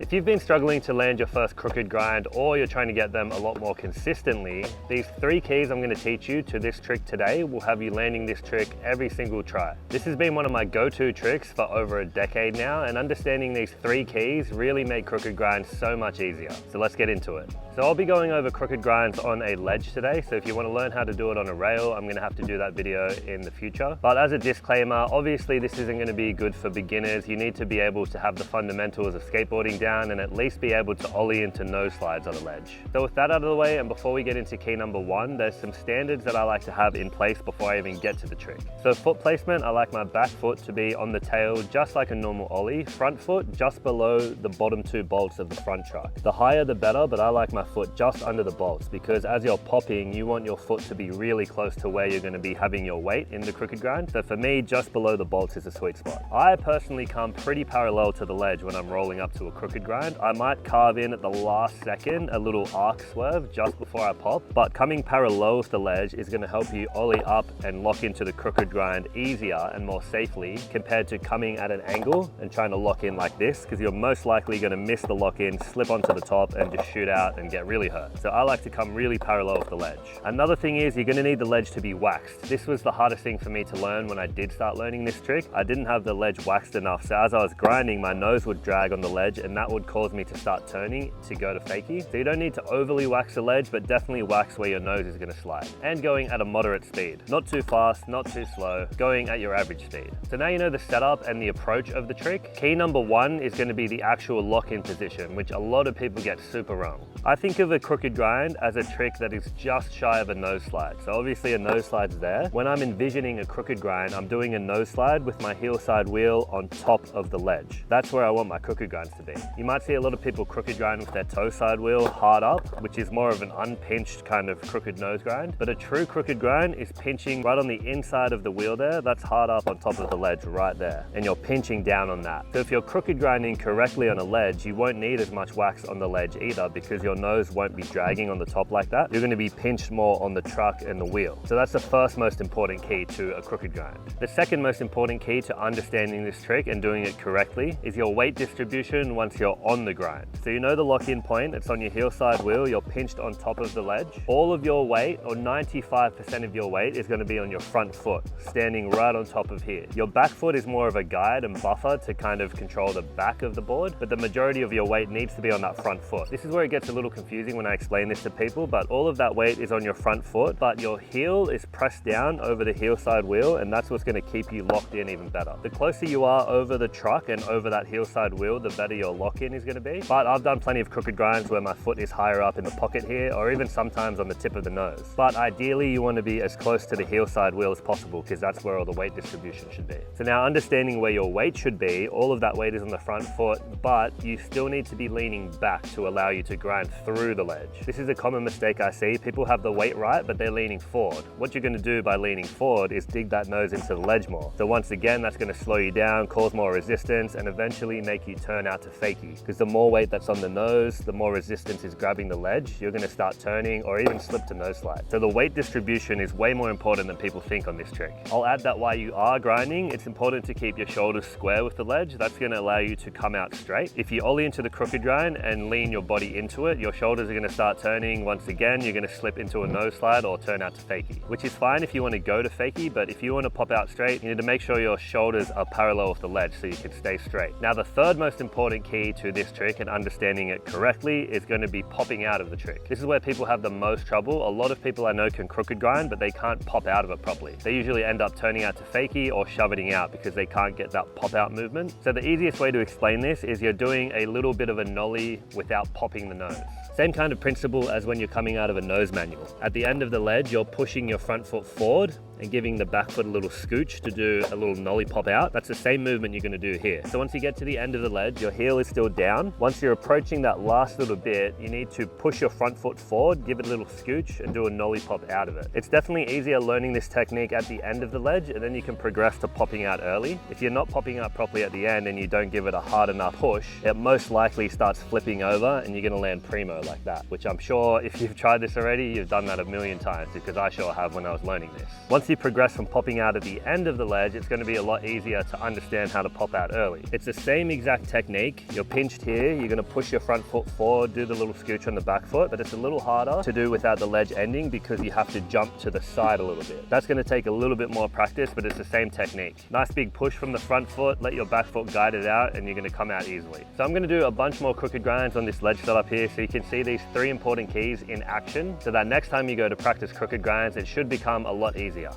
If you've been struggling to land your first crooked grind or you're trying to get them a lot more consistently, these 3 keys I'm going to teach you to this trick today will have you landing this trick every single try. This has been one of my go-to tricks for over a decade now, and understanding these 3 keys really make crooked grinds so much easier. So let's get into it. So I'll be going over crooked grinds on a ledge today, so if you want to learn how to do it on a rail, I'm going to have to do that video in the future. But as a disclaimer, obviously this isn't going to be good for beginners. You need to be able to have the fundamentals of skateboarding down and at least be able to ollie into nose slides on a ledge. So with that out of the way, and before we get into key number 1, there's some standards that I like to have in place before I even get to the trick. So foot placement, I like my back foot to be on the tail just like a normal ollie, front foot just below the bottom 2 bolts of the front truck. The higher the better, but I like my foot just under the bolts because as you're popping, you want your foot to be really close to where you're going to be having your weight in the crooked grind. So for me, just below the bolts is a sweet spot. I personally come pretty parallel to the ledge when I'm rolling up to a crooked grind. I might carve in at the last second a little arc swerve just before I pop, but coming parallel with the ledge is going to help you ollie up and lock into the crooked grind easier and more safely compared to coming at an angle and trying to lock in like this, because you're most likely going to miss the lock in, slip onto the top and just shoot out and get really hurt. So I like to come really parallel with the ledge. Another thing is you're going to need the ledge to be waxed. This was the hardest thing for me to learn when I did start learning this trick. I didn't have the ledge waxed enough, so as I was grinding, my nose would drag on the ledge and that would cause me to start turning to go to fakie. So you don't need to overly wax the ledge, but definitely wax where your nose is going to slide. And going at a moderate speed. Not too fast, not too slow, going at your average speed. So now you know the setup and the approach of the trick. Key number 1 is going to be the actual lock-in position, which a lot of people get super wrong. I think of a crooked grind as a trick that is just shy of a nose slide. So obviously a nose slide's there. When I'm envisioning a crooked grind, I'm doing a nose slide with my heel side wheel on top of the ledge. That's where I want my crooked grinds to be. You might see a lot of people crooked grind with their toe side wheel hard up, which is more of an unpinched kind of crooked nose grind. But a true crooked grind is pinching right on the inside of the wheel there. That's hard up on top of the ledge right there. And you're pinching down on that. So if you're crooked grinding correctly on a ledge, you won't need as much wax on the ledge either because your nose won't be dragging on the top like that. You're going to be pinched more on the truck and the wheel. So that's the first most important key to a crooked grind. The second most important key to understanding this trick and doing it correctly is your weight distribution once you're on the grind. So you know the lock-in point, it's on your heel side wheel, you're pinched on top of the ledge. All of your weight, or 95% of your weight, is going to be on your front foot, standing right on top of here. Your back foot is more of a guide and buffer to kind of control the back of the board, but the majority of your weight needs to be on that front foot. This is where it gets a little confusing when I explain this to people, but all of that weight is on your front foot, but your heel is pressed down over the heel side wheel, and that's what's going to keep you locked in even better. The closer you are over the truck and over that heel side wheel, the better your lock-in is going to be. But I've done plenty of crooked grinds where my foot is higher up in the pocket here, or even sometimes on the tip of the nose. But ideally you want to be as close to the heel side wheel as possible because that's where all the weight distribution should be. So now understanding where your weight should be, all of that weight is on the front foot, but you still need to be leaning back to allow you to grind through the ledge. This is a common mistake I see. People have the weight right, but they're leaning forward. What you're going to do by leaning forward is dig that nose into the ledge more. So once again, that's going to slow you down, cause more resistance, and eventually make you turn out to fakie. Because the more weight that's on the nose, the more resistance is grabbing the ledge, you're going to start turning or even slip to nose slide. So the weight distribution is way more important than people think on this trick. I'll add that while you are grinding, it's important to keep your shoulders square with the ledge. That's going to allow you to come out straight. If you ollie into the crooked grind and lean your body into it, your shoulders are going to start turning. Once again, you're going to slip into a nose slide or turn out to fakie, which is fine if you want to go to fakie, but if you want to pop out straight, you need to make sure your shoulders are parallel with the ledge so you can stay straight. Now, the third most important key to this trick and understanding it correctly is going to be popping out of the trick. This is where people have the most trouble. A lot of people I know can crooked grind, but they can't pop out of it properly. They usually end up turning out to fakie or shoveling out because they can't get that pop out movement. So the easiest way to explain this is you're doing a little bit of a nollie without popping the nose. Same kind of principle as when you're coming out of a nose manual. At the end of the ledge, you're pushing your front foot forward and giving the back foot a little scooch to do a little nollie pop out. That's the same movement you're going to do here. So once you get to the end of the ledge, your heel is still down. Once you're approaching that last little bit, you need to push your front foot forward, give it a little scooch and do a nollie pop out of it. It's definitely easier learning this technique at the end of the ledge, and then you can progress to popping out early. If you're not popping out properly at the end and you don't give it a hard enough push, it most likely starts flipping over and you're going to land primo like that, which I'm sure if you've tried this already, you've done that a million times because I sure have when I was learning this. Once Once you progress from popping out at the end of the ledge, it's going to be a lot easier to understand how to pop out early. It's the same exact technique. You're pinched here, you're going to push your front foot forward, do the little scooch on the back foot, but it's a little harder to do without the ledge ending because you have to jump to the side a little bit. That's going to take a little bit more practice, but it's the same technique. Nice big push from the front foot, let your back foot guide it out, and you're going to come out easily. So I'm going to do a bunch more crooked grinds on this ledge setup here so you can see these 3 important keys in action, so that next time you go to practice crooked grinds, it should become a lot easier.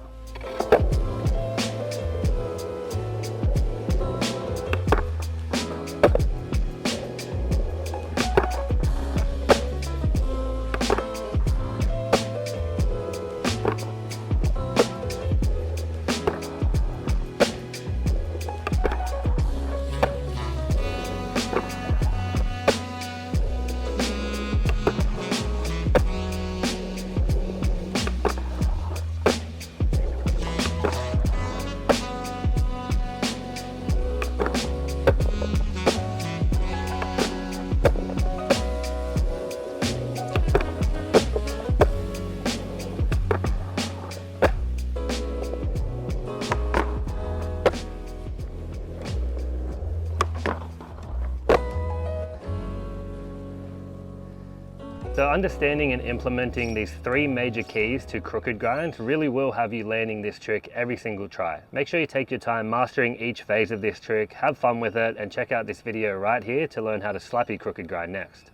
So understanding and implementing these 3 major keys to crooked grinds really will have you landing this trick every single try. Make sure you take your time mastering each phase of this trick, have fun with it, and check out this video right here to learn how to slappy crooked grind next.